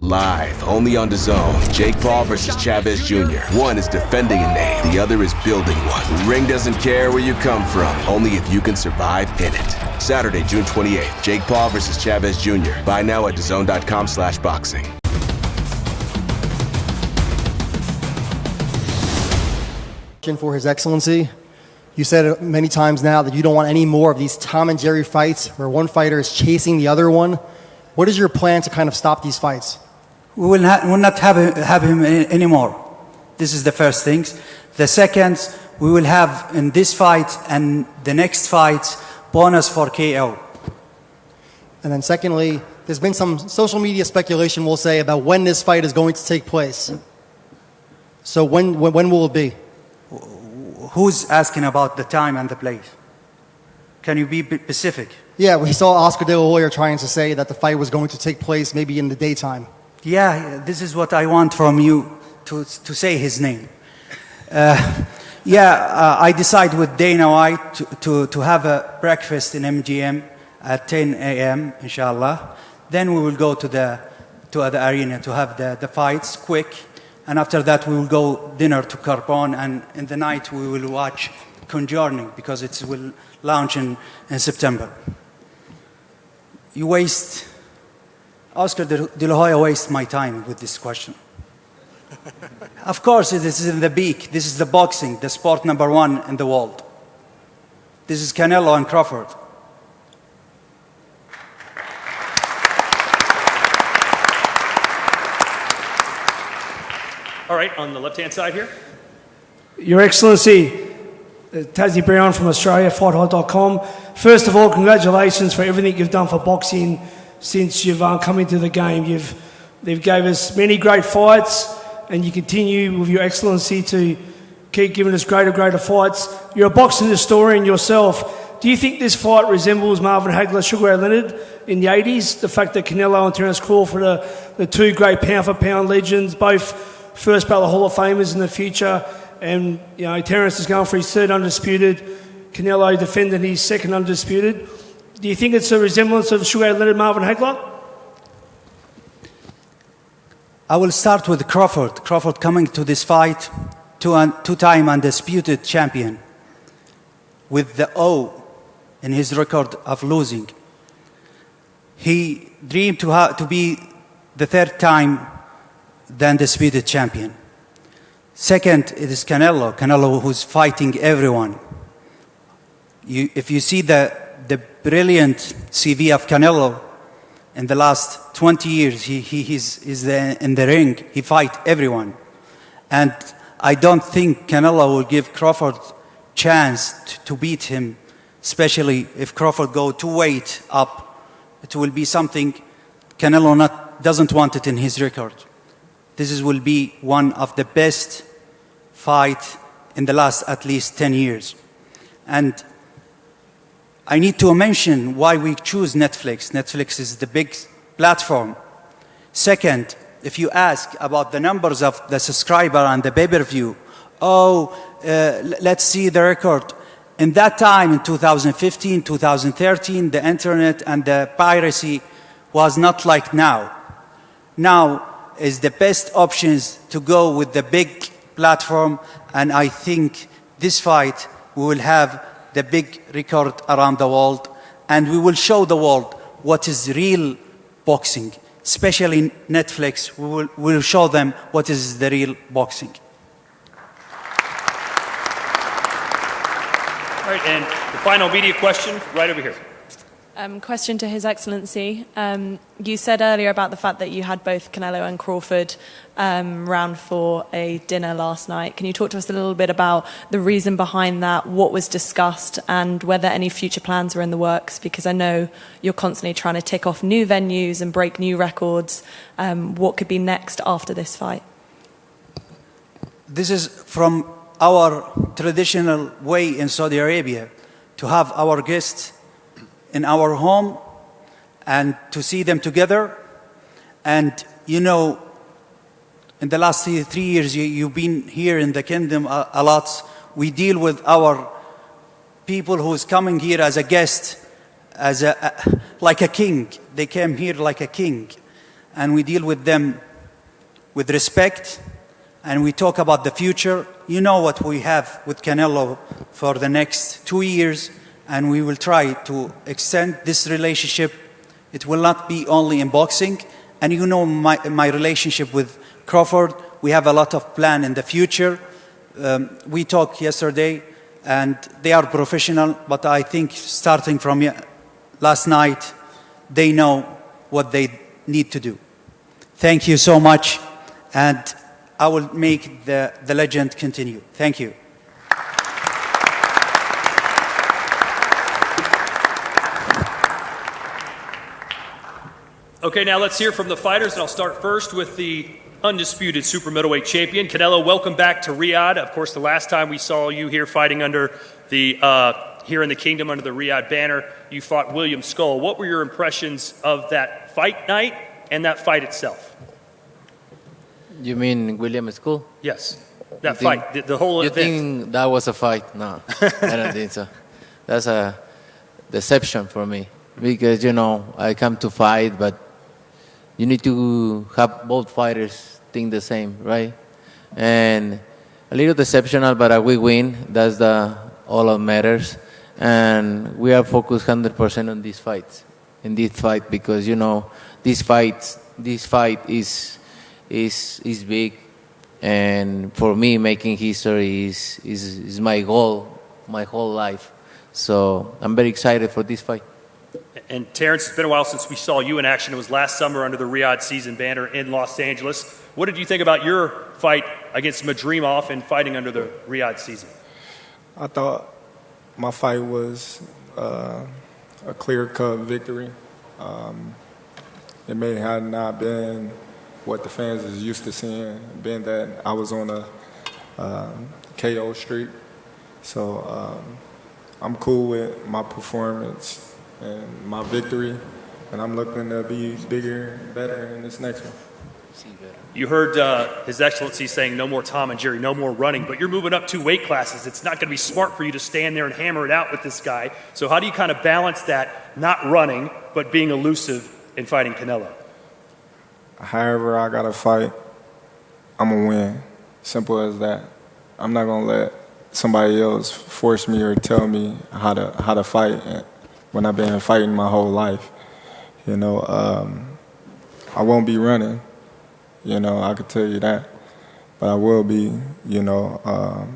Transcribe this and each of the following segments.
Live, only on DAZN. Jake Paul versus Chavez Jr. One is defending a name, the other is building one. The ring doesn't care where you come from, only if you can survive in it. Saturday, June 28th, Jake Paul versus Chavez Jr. Buy now at DAZN.com/boxing. For His Excellency, you said many times now that you don't want any more of these Tom and Jerry fights where one fighter is chasing the other one. What is your plan to kind of stop these fights? We will not have him anymore. This is the first thing. The second, we will have in this fight and the next fight bonus for KO. And then secondly, there's been some social media speculation, we'll say, about when this fight is going to take place. So when will it be? Who's asking about the time and the place? Can you be specific? Yeah, we saw Oscar De La Hoya trying to say that the fight was going to take place maybe in the daytime. Yeah, this is what I want from you, to say his name. I decide with Dana White to have a breakfast in MGM at 10 a.m., inshallah. Then we will go to the arena to have the fights quick. And after that, we will go dinner to Carbon, and in the night we will watch Conjuring because it will launch in September. Oscar De La Hoya wastes my time with this question. Of course, this is in the peak. This is the boxing, the sport number one in the world. This is Canelo and Crawford. All right, on the left-hand side here. Your Excellency, Tassie Brown from Australia, FightHot.com. First of all, congratulations for everything you've done for boxing since you've come into the game. They've gave us many great fights, and you continue with your Excellency to keep giving us greater fights. You're a boxing historian yourself. Do you think this fight resembles Marvin Hagler, Sugar Ray Leonard in the 80s? The fact that Canelo and Terence Crawford are the two great pound-for-pound legends, both first ballot Hall of Famers in the future, and Terence is going for his third undisputed. Canelo defended his second undisputed. Do you think it's a resemblance of Sugar Ray Leonard, Marvin Hagler? I will start with Crawford. Crawford coming to this fight, two-time undisputed champion, with the O in his record of losing. He dreamed to be the third time the undisputed champion. Second, it is Canelo who's fighting everyone. If you see the brilliant CV of Canelo in the last 20 years, he's in the ring, he fight everyone. And I don't think Canelo will give Crawford chance to beat him, especially if Crawford go 2 weight up. It will be something Canelo doesn't want it in his record. This will be one of the best fight in the last at least 10 years. And I need to mention why we choose Netflix. Netflix is the big platform. Second, if you ask about the numbers of the subscriber and the pay-per-view, let's see the record. In that time, in 2015, 2013, the internet and the piracy was not like now. Now is the best options to go with the big platform, and I think this fight we will have the big record around the world, and we will show the world what is real boxing. Especially Netflix, we will show them what is the real boxing. All right, and the final media question right over here. Question to His Excellency. You said earlier about the fact that you had both Canelo and Crawford round for a dinner last night. Can you talk to us a little bit about the reason behind that, what was discussed, and whether any future plans are in the works? Because I know you're constantly trying to tick off new venues and break new records. What could be next after this fight? This is from our traditional way in Saudi Arabia, to have our guests in our home and to see them together. And in the last 3 years, you've been here in the kingdom a lot. We deal with our people who's coming here as a guest, like a king. They came here like a king. and we deal with them with respect, and we talk about the future. You know what we have with Canelo for the next 2 years, and we will try to extend this relationship. It will not be only in boxing. And you know my relationship with Crawford. We have a lot of plan in the future. We talked yesterday, and they are professional, but I think starting from last night, they know what they need to do. Thank you so much, and I will make the legend continue. Thank you. Okay, now let's hear from the fighters, and I'll start first with the undisputed super middleweight champion. Canelo, welcome back to Riyadh. Of course, the last time we saw you here fighting under the, here in the kingdom under the Riyadh banner, you fought William Skull. What were your impressions of that fight night and that fight itself? You mean William Skull? Yes, that fight, the whole event. You think that was a fight? No, I don't think so. That's a deception for me because, you know, I come to fight, but you need to have both fighters think the same, right? And a little deceptional, but we win. That's all that matters. And we are focused 100% on these fights, in this fight, because, you know, this fight is big. And for me, making history is my goal, my whole life. So I'm very excited for this fight. And Terence, it's been a while since we saw you in action. It was last summer under the Riyadh season banner in Los Angeles. What did you think about your fight against Madrimov and fighting under the Riyadh season? I thought my fight was a clear-cut victory. It may have not been what the fans is used to seeing, being that I was on a KO streak. So I'm cool with my performance and my victory, and I'm looking to be bigger and better in this next one. You heard His Excellency saying no more Tom and Jerry, no more running, but you're moving up 2 weight classes. It's not going to be smart for you to stand there and hammer it out with this guy. So how do you kind of balance that, not running, but being elusive in fighting Canelo? However I got to fight, I'm going to win. Simple as that. I'm not going to let somebody else force me or tell me how to fight when I've been fighting my whole life. You know, I won't be running. You know, I could tell you that. But I will be, you know,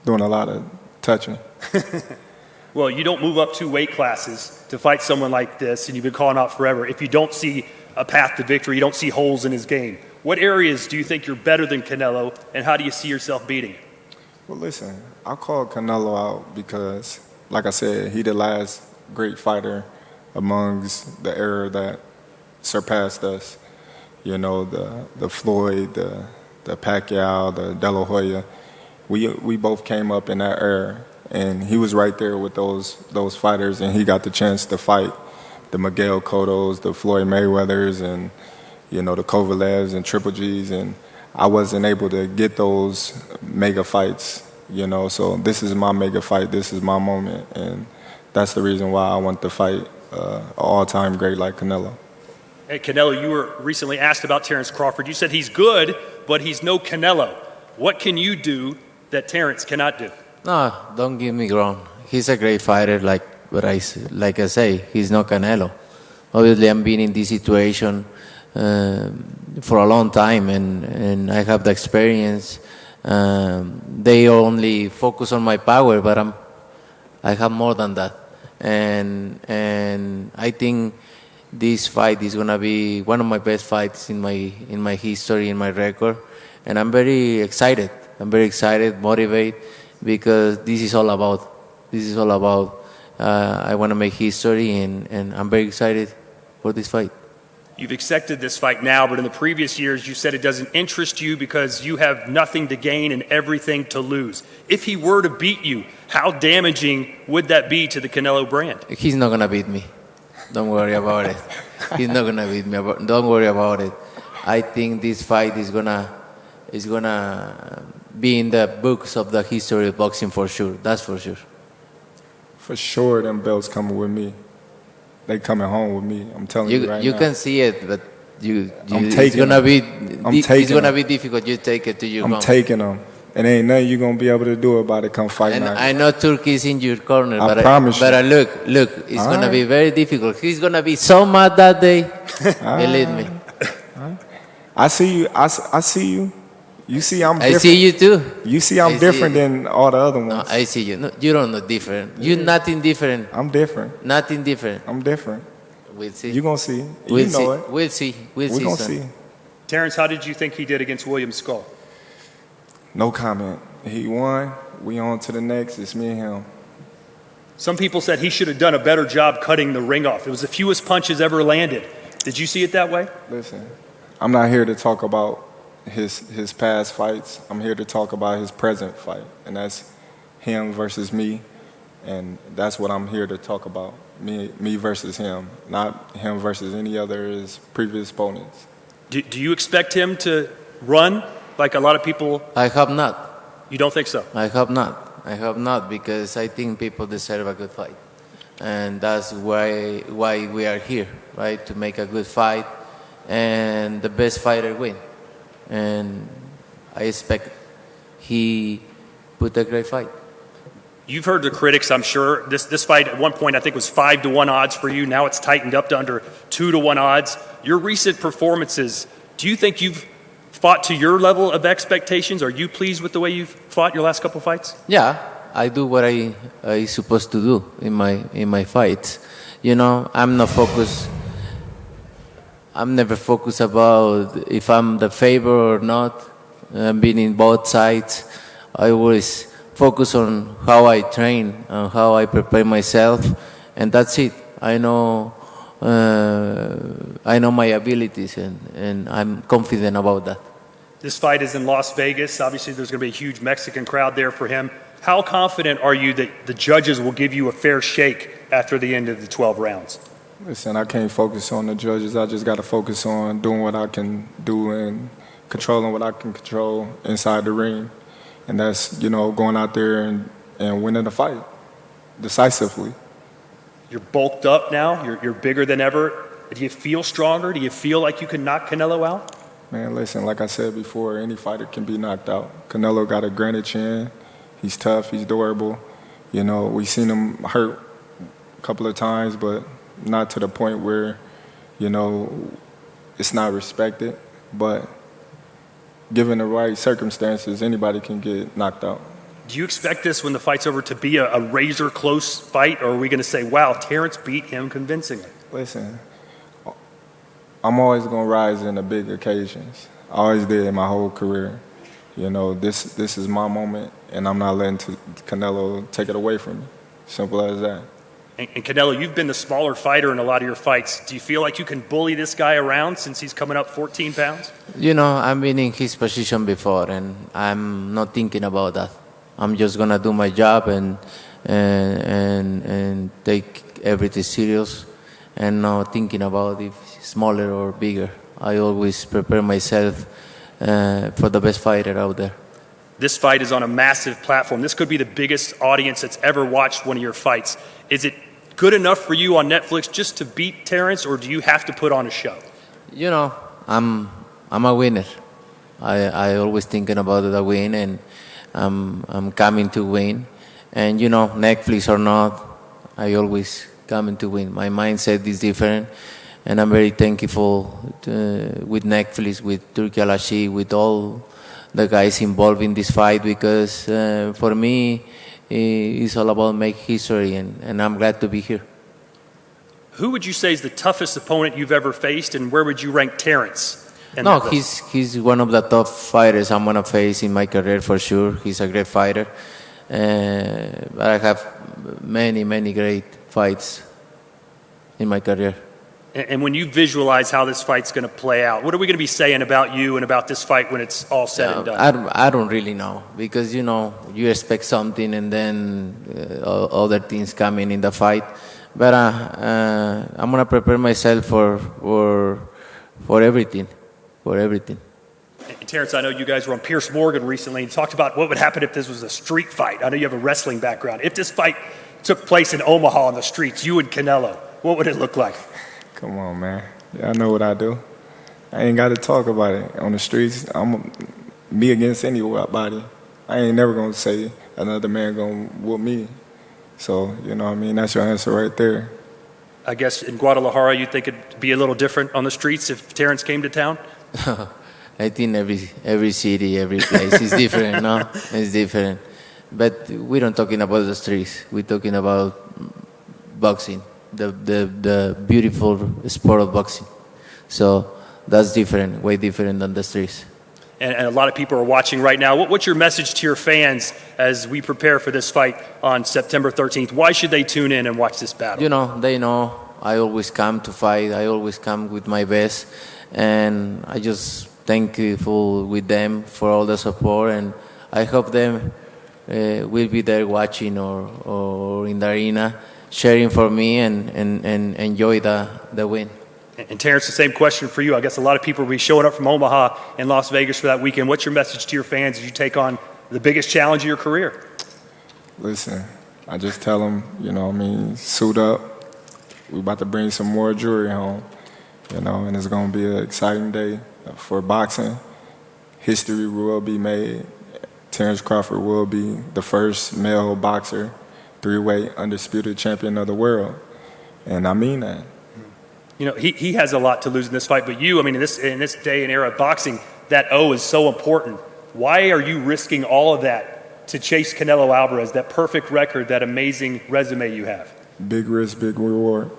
doing a lot of touching. Well, you don't move up 2 weight classes to fight someone like this, and you've been calling out forever, if you don't see a path to victory, you don't see holes in his game. What areas do you think you're better than Canelo, and how do you see yourself beating him? Well, listen, I called Canelo out because, like I said, he the last great fighter amongst the era that surpassed us. You know, the Floyd, the Pacquiao, the De La Hoya. We both came up in that era, and he was right there with those fighters, and he got the chance to fight the Miguel Cottos, the Floyd Mayweathers, and, you know, the Kovalevs and Triple Gs, and I wasn't able to get those mega fights, you know, so this is my mega fight, this is my moment, and that's the reason why I want to fight an all-time great like Canelo. Hey, Canelo, you were recently asked about Terence Crawford. You said he's good, but he's no Canelo. What can you do that Terence cannot do? No, don't get me wrong. He's a great fighter, like I say, he's no Canelo. Obviously, I'm been in this situation for a long time, and I have the experience. They only focus on my power, but I have more than that. And I think this fight is gonna be one of my best fights in my history, in my record, and I'm very excited. I'm very excited, motivated, because this is all about. I want to make history, and I'm very excited for this fight. You've accepted this fight now, but in the previous years, you said it doesn't interest you because you have nothing to gain and everything to lose. If he were to beat you, how damaging would that be to the Canelo brand? He's not gonna beat me. Don't worry about it. He's not gonna beat me. Don't worry about it. I think this fight is gonna be in the books of the history of boxing for sure. That's for sure. For sure, them belts coming with me. They coming home with me. I'm telling you right now. You can see it, but it's gonna be it's gonna be difficult. You take it to your home. I'm taking him. And ain't nothing you gonna be able to do about it come fight And night. I know Turkey's in your corner, I promise you. but look, it's All gonna right. be very difficult. He's gonna be so mad that day. Believe me. I see you. I see you. You see I'm different. I see you too. You see I'm I see different you. than all the other No, ones. I see you. No, you don't know different. You're nothing different. I'm different. Nothing different. I'm different. We'll see. You gonna see. We'll You know see. it. We'll see. We'll We see. gonna son. see. Terence, how did you think he did against William Skull? No comment. He won. We on to the next. It's me and him. Some people said he should have done a better job cutting the ring off. It was the fewest punches ever landed. Did you see it that way? Listen, I'm not here to talk about his past fights. I'm here to talk about his present fight, and that's him versus me, and that's what I'm here to talk about. Me versus him, not him versus any other of his previous opponents. Do you expect him to run like a lot of people? I hope not. You don't think so? I hope not. I hope not, because I think people deserve a good fight, and that's why we are here, right? To make a good fight, and the best fighter win. And I expect he put a great fight. You've heard the critics, I'm sure. This fight at one point I think was 5-1 odds for you. Now it's tightened up to under 2-1 odds. Your recent performances, do you think you've fought to your level of expectations? Are you pleased with the way you've fought your last couple fights? Yeah, I do what I supposed to do in my fights. You know, I'm not focused. I'm never focused about if I'm the favor or not. I've been in both sides. I always focus on how I train and how I prepare myself, and that's it. I know my abilities, and I'm confident about that. This fight is in Las Vegas. Obviously, there's going to be a huge Mexican crowd there for him. How confident are you that the judges will give you a fair shake after the end of the 12 rounds? Listen, I can't focus on the judges. I just got to focus on doing what I can do and controlling what I can control inside the ring. And that's, going out there and winning the fight decisively. You're bulked up now. You're bigger than ever. Do you feel stronger? Do you feel like you can knock Canelo out? Man, listen, like I said before, any fighter can be knocked out. Canelo got a granite chin. He's tough. He's durable. We've seen him hurt a couple of times, but not to the point where, it's not respected. But given the right circumstances, anybody can get knocked out. Do you expect this, when the fight's over, to be a razor-close fight, or are we going to say, wow, Terence beat him convincingly? Listen, I'm always going to rise in the big occasions. I always did in my whole career. This is my moment, and I'm not letting Canelo take it away from me. Simple as that. And Canelo, you've been the smaller fighter in a lot of your fights. Do you feel like you can bully this guy around since he's coming up 14 pounds? I've been in his position before, and I'm not thinking about that. I'm just gonna do my job and take everything serious, and not thinking about if smaller or bigger. I always prepare myself for the best fighter out there. This fight is on a massive platform. This could be the biggest audience that's ever watched one of your fights. Is it good enough for you on Netflix just to beat Terence, or do you have to put on a show? I'm a winner. I always thinking about the win, and I'm coming to win. And Netflix or not, I always coming to win. My mindset is different, and I'm very thankful with Netflix, with Turki Al-Ashi, with all the guys involved in this fight, because for me, it's all about make history, and I'm glad to be here. Who would you say is the toughest opponent you've ever faced, and where would you rank Terence? No, he's one of the top fighters I'm gonna face in my career for sure. He's a great fighter, but I have many great fights in my career. And when you visualize how this fight's going to play out, what are we going to be saying about you and about this fight when it's all said and done? I don't really know, because you expect something, and then other things come in the fight. But I'm gonna prepare myself for everything, And Terence, I know you guys were on Piers Morgan recently and talked about what would happen if this was a street fight. I know you have a wrestling background. If this fight took place in Omaha on the streets, you and Canelo, what would it look like? Come on, man. Yeah, I know what I do. I ain't got to talk about it on the streets. I'm me against anybody. I ain't never gonna say another man gonna whoop me. So, you know what I mean? That's your answer right there. I guess in Guadalajara, you think it'd be a little different on the streets if Terence came to town? I think every city, every place is different, no? It's different. But we don't talking about the streets. We're talking about boxing, the beautiful sport of boxing. So that's different, way different than the streets. And a lot of people are watching right now. What's your message to your fans as we prepare for this fight on September 13th? Why should they tune in and watch this battle? You know, they know I always come to fight. I always come with my best. And I just thankful with them for all the support. And I hope them will be there watching or in the arena, cheering for me and enjoy the win. And Terence, the same question for you. I guess a lot of people will be showing up from Omaha and Las Vegas for that weekend. What's your message to your fans as you take on the biggest challenge of your career? Listen, I just tell them, you know what I mean, suit up. We're about to bring some more jewelry home, you know, and it's going to be an exciting day for boxing. History will be made. Terence Crawford will be the first male boxer, three-weight undisputed champion of the world. And I mean that. You know, he has a lot to lose in this fight, but you, I mean, in this day and era of boxing, that O is so important. Why are you risking all of that to chase Canelo Alvarez, that perfect record, that amazing resume you have? Big risk, big reward.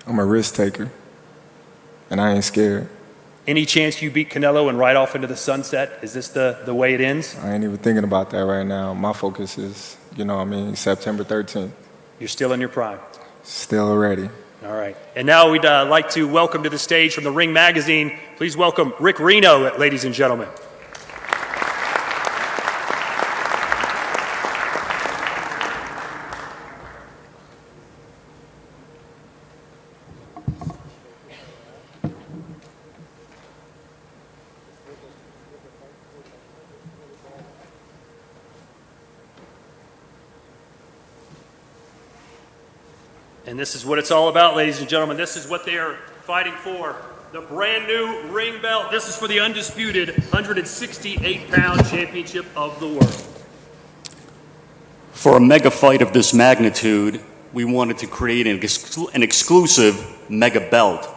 I'm a risk taker, and I ain't scared. Any chance you beat Canelo and ride off into the sunset? Is this the way it ends? I ain't even thinking about that right now. My focus is, you know what I mean, September 13th. You're still in your prime. Still ready. All right. And now we'd like to welcome to the stage from the Ring Magazine, please welcome Rick Reno, ladies and gentlemen. And this is what it's all about, ladies and gentlemen. This is what they are fighting for. The brand new ring belt. This is for the undisputed 168-pound championship of the world. For a mega fight of this magnitude, we wanted to create an exclusive mega belt.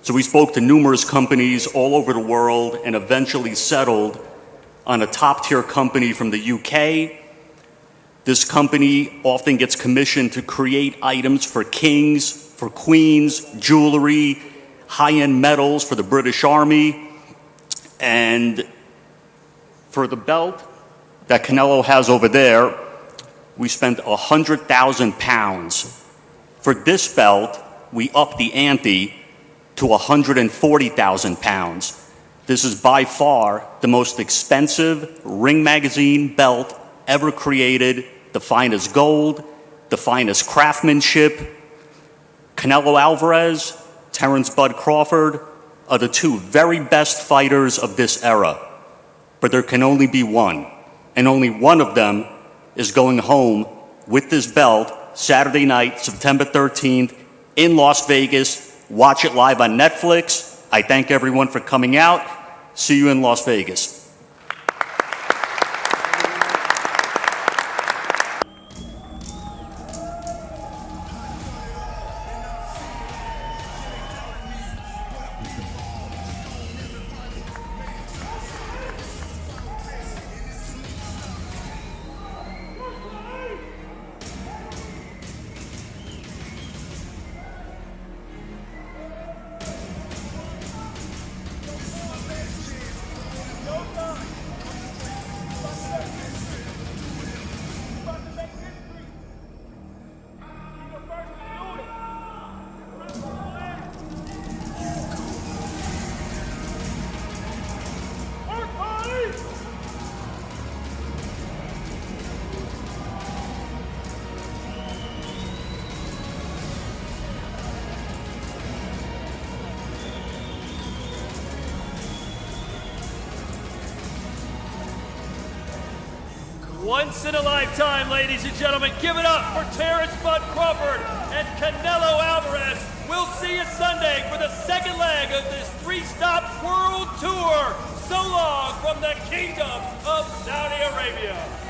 So we spoke to numerous companies all over the world and eventually settled on a top-tier company from the UK. This company often gets commissioned to create items for kings, for queens, jewelry, high-end medals for the British Army. And for the belt that Canelo has over there, we spent 100,000 pounds. For this belt, we upped the ante to 140,000 pounds. This is by far the most expensive Ring Magazine belt ever created, the finest gold, the finest craftsmanship. Canelo Alvarez, Terence Bud Crawford are the two very best fighters of this era. But there can only be one, and only one of them is going home with this belt Saturday night, September 13th in Las Vegas. Watch it live on Netflix. I thank everyone for coming out. See you in Las Vegas. Once in a lifetime, ladies and gentlemen, give it up for Terence Bud Crawford and Canelo Alvarez. We'll see you Sunday for the second leg of this 3-stop world tour. So long from the Kingdom of Saudi Arabia.